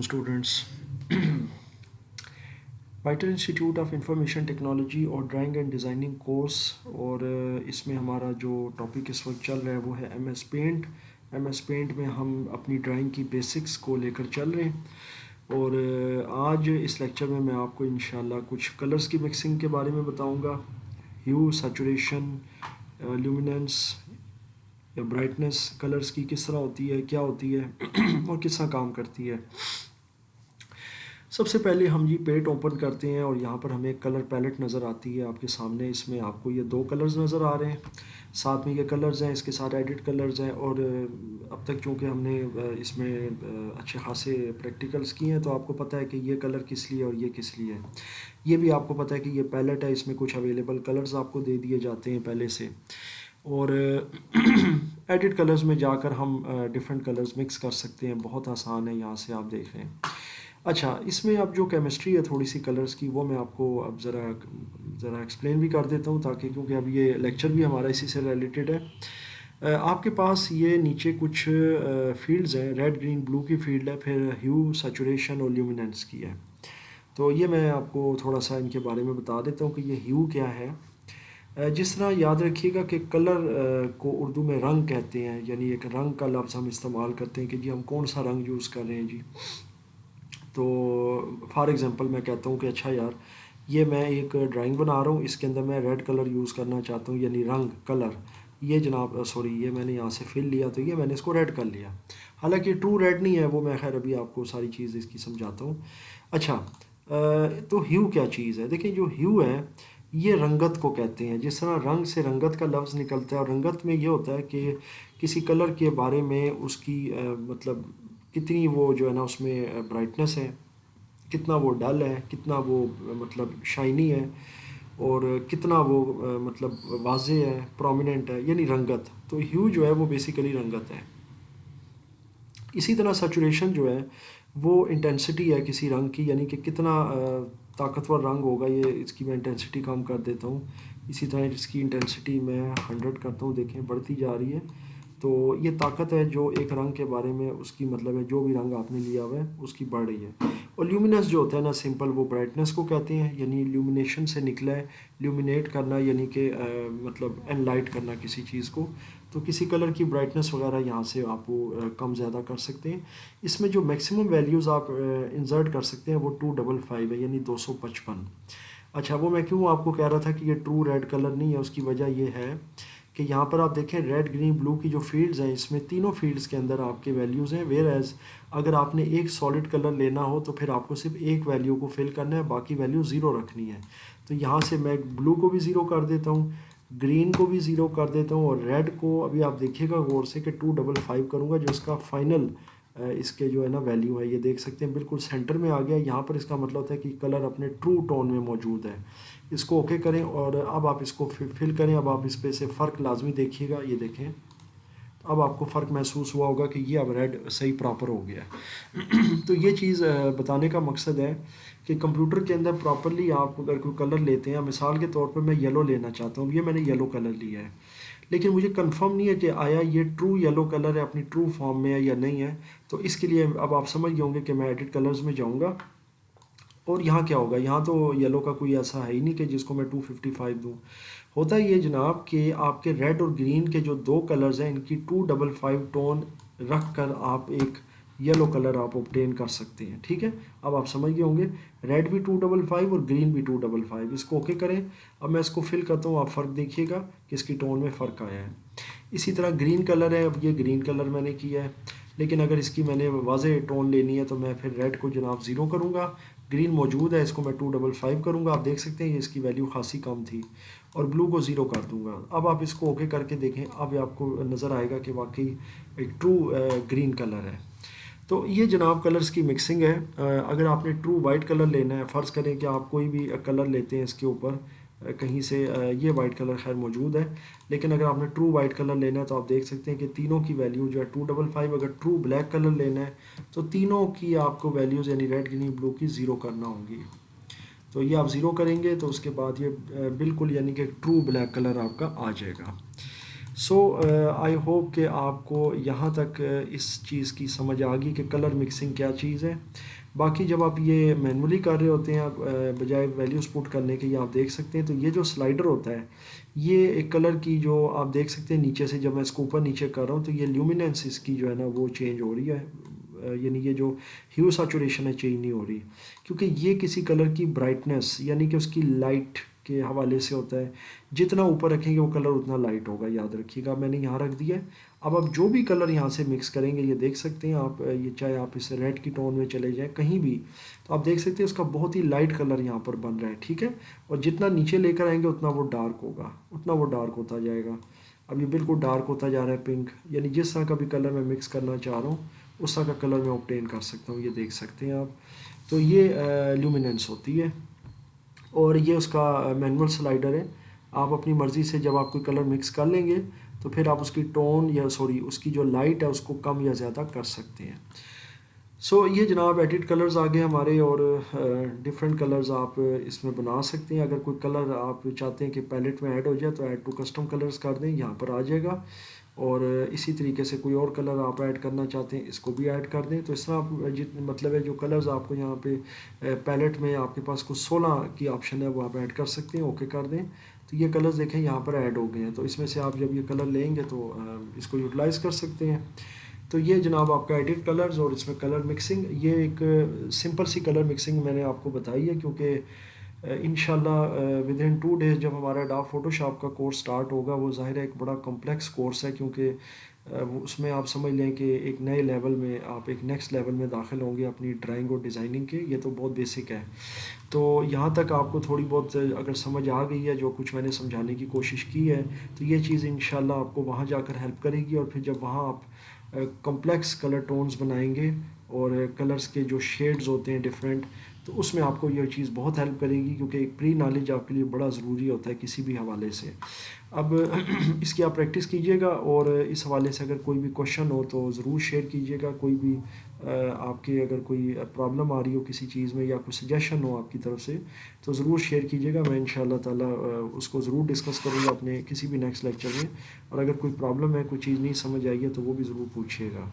Students وائٹر institute of information technology اور drawing and designing course, اور اس میں ہمارا جو ٹاپک اس وقت چل رہا ہے وہ ہے M S Paint. M S Paint میں ہم اپنی ڈرائنگ کی بیسکس کو لے کر چل رہے ہیں، اور آج اس لیکچر میں آپ کو انشاءاللہ کچھ کلرز کی مکسنگ کے بارے میں بتاؤں گا. ہیو، سیچوریشن، لیومیننس یا برائٹنس کلرز کی کس طرح ہوتی ہے، کیا ہوتی ہے اور کس طرح کام کرتی ہے. سب سے پہلے ہم پیٹ اوپن کرتے ہیں اور یہاں پر ہمیں کلر پیلٹ نظر آتی ہے آپ کے سامنے. اس میں آپ کو یہ 2 کلرز نظر آ رہے ہیں، ساتھ میں یہ کلرز ہیں، اس کے ساتھ ایڈٹ کلرز ہیں. اور اب تک چونکہ ہم نے اس میں اچھے خاصے پریکٹیکلز کیے ہیں تو آپ کو پتہ ہے کہ یہ کلر کس لیے اور یہ کس لیے ہے. یہ بھی آپ کو پتہ ہے کہ یہ پیلٹ ہے، اس میں کچھ اویلیبل کلرز آپ کو دے دیے جاتے ہیں پہلے سے. اور ایڈٹ کلرز میں جا کر ہم ڈفرینٹ کلرز مکس کر سکتے ہیں. بہت آسان ہے، یہاں سے آپ دیکھ رہے ہیں. اچھا، اس میں اب جو کیمسٹری ہے تھوڑی سی کلرز کی، وہ میں آپ کو اب ذرا ایکسپلین بھی کر دیتا ہوں، تاکہ کیونکہ اب یہ لیکچر بھی ہمارا اسی سے ریلیٹڈ ہے. آپ کے پاس یہ نیچے کچھ فیلڈز ہیں، ریڈ، گرین، بلو کی فیلڈ ہے، پھر ہیو، سیچوریشن اور لیومیننس کی ہے. تو یہ میں آپ کو تھوڑا سا ان کے بارے میں بتا دیتا ہوں کہ یہ ہیو کیا ہے. جس طرح یاد رکھیے گا کہ کلر کو اردو میں رنگ کہتے ہیں، یعنی ایک رنگ کا لفظ ہم استعمال کرتے ہیں کہ جی ہم کون سا رنگ یوز کر رہے ہیں جی. تو فار ایگزامپل میں کہتا ہوں کہ اچھا یار، یہ میں ایک ڈرائنگ بنا رہا ہوں، اس کے اندر میں ریڈ کلر یوز کرنا چاہتا ہوں، یعنی رنگ، کلر. یہ جناب سوری، یہ میں نے یہاں سے فل لیا تو یہ میں نے اس کو ریڈ کر لیا. حالانکہ ٹرو ریڈ نہیں ہے وہ، میں خیر ابھی آپ کو ساری چیز اس کی سمجھاتا ہوں. اچھا، تو ہیو کیا چیز ہے؟ دیکھیں، جو ہیو ہے یہ رنگت کو کہتے ہیں. جس طرح رنگ سے رنگت کا لفظ نکلتا ہے، اور رنگت میں یہ ہوتا ہے کہ کسی کلر کے بارے میں اس کی مطلب کتنی وہ جو ہے نا اس میں برائٹنس ہے، کتنا وہ ڈل ہے، کتنا وہ مطلب شائنی ہے، اور کتنا وہ مطلب واضح ہے، پرومیننٹ ہے، یعنی رنگت. تو ہیو جو ہے وہ بیسیکلی رنگت ہے. اسی طرح سیچوریشن جو ہے وہ انٹینسٹی ہے کسی رنگ کی، یعنی کہ کتنا طاقتور رنگ ہوگا. یہ اس کی میں انٹینسٹی کم کر دیتا ہوں. اسی طرح اس کی انٹینسٹی میں 100 کرتا ہوں، دیکھیں بڑھتی جا رہی ہے. تو یہ طاقت ہے جو ایک رنگ کے بارے میں اس کی مطلب ہے، جو بھی رنگ آپ نے لیا ہوا ہے اس کی بڑھ رہی ہے. اور لیومینس جو ہوتا ہے نا، سمپل وہ برائٹنس کو کہتے ہیں، یعنی لیومینیشن سے نکلا ہے. لیومینیٹ کرنا یعنی کہ مطلب ان لائٹ کرنا کسی چیز کو. تو کسی کلر کی برائٹنس وغیرہ یہاں سے آپ وہ کم زیادہ کر سکتے ہیں. اس میں جو میکسیمم ویلیوز آپ انسرٹ کر سکتے ہیں وہ 255 ہے، یعنی 255. اچھا، وہ میں کیوں آپ کو کہہ رہا تھا کہ یہ ٹرو ریڈ کلر نہیں ہے، اس کی وجہ یہ ہے کہ یہاں پر آپ دیکھیں ریڈ، گرین، بلو کی جو فیلڈز ہیں، اس میں تینوں فیلڈز کے اندر آپ کے ویلیوز ہیں. ویئر ایز اگر آپ نے ایک سالڈ کلر لینا ہو تو پھر آپ کو صرف ایک ویلیو کو فل کرنا ہے، باقی ویلیو 0 رکھنی ہے. تو یہاں سے میں بلو کو بھی 0 کر دیتا ہوں، گرین کو بھی 0 کر دیتا ہوں، اور ریڈ کو ابھی آپ دیکھیے گا غور سے کہ 255 کروں گا، جو اس کا فائنل اس کے جو ہے نا ویلیو ہے. یہ دیکھ سکتے ہیں بالکل سینٹر میں آ گیا. یہاں پر اس کا مطلب ہوتا ہے کہ کلر اپنے ٹرو ٹون میں موجود ہے. اس کو اوکے کریں اور اب آپ اس کو فل کریں. اب آپ اس پہ سے فرق لازمی دیکھیے گا. یہ دیکھیں، اب آپ کو فرق محسوس ہوا ہوگا کہ یہ اب ریڈ صحیح پراپر ہو گیا. تو یہ چیز بتانے کا مقصد ہے کہ کمپیوٹر کے اندر پراپرلی آپ اگر کوئی کلر لیتے ہیں، مثال کے طور پر میں یلو لینا چاہتا ہوں، یہ میں نے یلو کلر لیا ہے، لیکن مجھے کنفرم نہیں ہے کہ آیا یہ ٹرو یلو کلر ہے، اپنی ٹرو فارم میں ہے یا نہیں ہے. تو اس کے لیے اب آپ سمجھ گئے ہوں گے کہ میں ایڈٹ کلرز میں جاؤں گا، اور یہاں کیا ہوگا، یہاں تو یلو کا کوئی ایسا ہے ہی نہیں کہ جس کو میں 255 دوں. ہوتا یہ جناب کہ آپ کے ریڈ اور گرین کے جو 2 کلرز ہیں، ان کی 255 ٹون رکھ کر آپ ایک یلو کلر آپ اوبٹین کر سکتے ہیں. ٹھیک ہے، اب آپ سمجھ گئے ہوں گے. ریڈ بھی 255 اور گرین بھی 255. اس کو اوکے کریں. اب میں اس کو فل کرتا ہوں، آپ فرق دیکھیے گا کہ اس کی ٹون میں فرق آیا ہے. اسی طرح گرین کلر ہے، اب یہ گرین کلر میں نے کیا ہے، لیکن اگر اس کی میں نے واضح ٹون لینی ہے تو میں پھر ریڈ کو جناب 0 کروں گا. گرین موجود ہے، اس کو میں 255 کروں گا. آپ دیکھ سکتے ہیں یہ اس کی ویلیو خاصی کم تھی، اور بلو کو 0 کر دوں گا. اب آپ اس کو اوکے کر کے دیکھیں، اب آپ کو نظر آئے گا کہ واقعی ایک ٹرو گرین کلر ہے. تو یہ جناب کلرز کی مکسنگ ہے. اگر آپ نے ٹرو وائٹ کلر لینا ہے، فرض کریں کہ آپ کوئی بھی کلر لیتے ہیں اس کے اوپر کہیں سے، یہ وائٹ کلر خیر موجود ہے، لیکن اگر آپ نے ٹرو وائٹ کلر لینا ہے تو آپ دیکھ سکتے ہیں کہ تینوں کی ویلیو جو ہے 255. اگر ٹرو بلیک کلر لینا ہے تو تینوں کی آپ کو ویلیوز یعنی ریڈ، گرین، بلو کی 0 کرنا ہوں گی. تو یہ آپ 0 کریں گے تو اس کے بعد یہ بالکل یعنی کہ ٹرو بلیک کلر آپ کا آ جائے گا. سو آئی ہوپ کہ آپ کو یہاں تک اس چیز کی سمجھ آ گئی کہ کلر مکسنگ کیا چیز ہے. باقی جب آپ یہ مینولی کر رہے ہوتے ہیں آپ بجائے ویلیوز پٹ کرنے کے، یہ آپ دیکھ سکتے ہیں تو یہ جو سلائڈر ہوتا ہے یہ ایک کلر کی جو آپ دیکھ سکتے ہیں نیچے سے، جب میں اس کو اوپر نیچے کر رہا ہوں تو یہ لیومیننس اس کی جو ہے نا وہ چینج ہو رہی ہے، یعنی یہ جو ہیو سیچوریشن ہے چینج نہیں ہو رہی، کیونکہ یہ کسی کلر کی برائٹنس یعنی کہ اس کی لائٹ کے حوالے سے ہوتا ہے. جتنا اوپر رکھیں گے وہ کلر اتنا لائٹ ہوگا، یاد رکھیے گا. میں نے یہاں رکھ دیا ہے. اب آپ جو بھی کلر یہاں سے مکس کریں گے یہ دیکھ سکتے ہیں آپ، یہ چاہے آپ اس ریڈ کی ٹون میں چلے جائیں کہیں بھی تو آپ دیکھ سکتے ہیں اس کا بہت ہی لائٹ کلر یہاں پر بن رہا ہے. ٹھیک ہے، اور جتنا نیچے لے کر آئیں گے اتنا وہ ڈارک ہوگا، اتنا وہ ڈارک ہوتا جائے گا. اب یہ بالکل ڈارک ہوتا جا رہا ہے پنک، یعنی جس طرح کا بھی کلر میں مکس کرنا چاہ رہا ہوں اس طرح کا کلر میں اوبٹین کر سکتا ہوں. یہ دیکھ سکتے ہیں آپ. تو یہ لیومیننس ہوتی ہے اور یہ اس کا مینول سلائڈر ہے. آپ اپنی مرضی سے جب آپ کوئی کلر مکس کر لیں گے تو پھر آپ اس کی ٹون یا اس کی جو لائٹ ہے اس کو کم یا زیادہ کر سکتے ہیں. سو یہ جناب ایڈٹ کلرز آگے ہمارے، اور ڈفرینٹ کلرز آپ اس میں بنا سکتے ہیں. اگر کوئی کلر آپ چاہتے ہیں کہ پیلٹ میں ایڈ ہو جائے تو ایڈ ٹو کسٹم کلرز کر دیں، یہاں پر آ جائے گا. اور اسی طریقے سے کوئی اور کلر آپ ایڈ کرنا چاہتے ہیں اس کو بھی ایڈ کر دیں. تو اس طرح آپ مطلب ہے جو کلرز آپ کو یہاں پہ پیلٹ میں آپ کے پاس کچھ 16 کی آپشن ہے وہ آپ ایڈ کر سکتے ہیں. اوکے کر دیں تو یہ کلرز دیکھیں یہاں پر ایڈ ہو گئے ہیں. تو اس میں سے آپ جب یہ کلر لیں گے تو اس کو یوٹیلائز کر سکتے ہیں. تو یہ جناب آپ کا ایڈٹ کلرز اور اس میں کلر مکسنگ، یہ ایک سمپل سی کلر مکسنگ میں نے آپ کو بتائی ہے، کیونکہ انشاءاللہ ود ان 2 days جب ہمارا ڈاپ فوٹو شاپ کا کورس سٹارٹ ہوگا، وہ ظاہر ہے ایک بڑا کمپلیکس کورس ہے، کیونکہ اس میں آپ سمجھ لیں کہ ایک نئے لیول میں آپ ایک نیکسٹ لیول میں داخل ہوں گے اپنی ڈرائنگ اور ڈیزائننگ کے. یہ تو بہت بیسک ہے. تو یہاں تک آپ کو تھوڑی بہت اگر سمجھ آ گئی ہے جو کچھ میں نے سمجھانے کی کوشش کی ہے تو یہ چیز انشاءاللہ آپ کو وہاں جا کر ہیلپ کرے گی. اور پھر جب وہاں آپ کمپلیکس کلر ٹونز بنائیں گے اور کلرز کے جو شیڈز ہوتے ہیں ڈفرینٹ، تو اس میں آپ کو یہ چیز بہت ہیلپ کرے گی، کیونکہ ایک پری نالج آپ کے لیے بڑا ضروری ہوتا ہے کسی بھی حوالے سے. اب اس کی آپ پریکٹس کیجیے گا، اور اس حوالے سے اگر کوئی بھی کوشچن ہو تو ضرور شیئر کیجیے گا. کوئی بھی آپ کے اگر کوئی پرابلم آ رہی ہو کسی چیز میں یا کوئی سجیشن ہو آپ کی طرف سے تو ضرور شیئر کیجیے گا. میں انشاءاللہ تعالیٰ اس کو ضرور ڈسکس کروں گا اپنے کسی بھی نیکسٹ لیکچر میں. اور اگر کوئی پرابلم ہے، کوئی چیز نہیں سمجھ آئی ہے تو وہ بھی ضرور پوچھیے گا.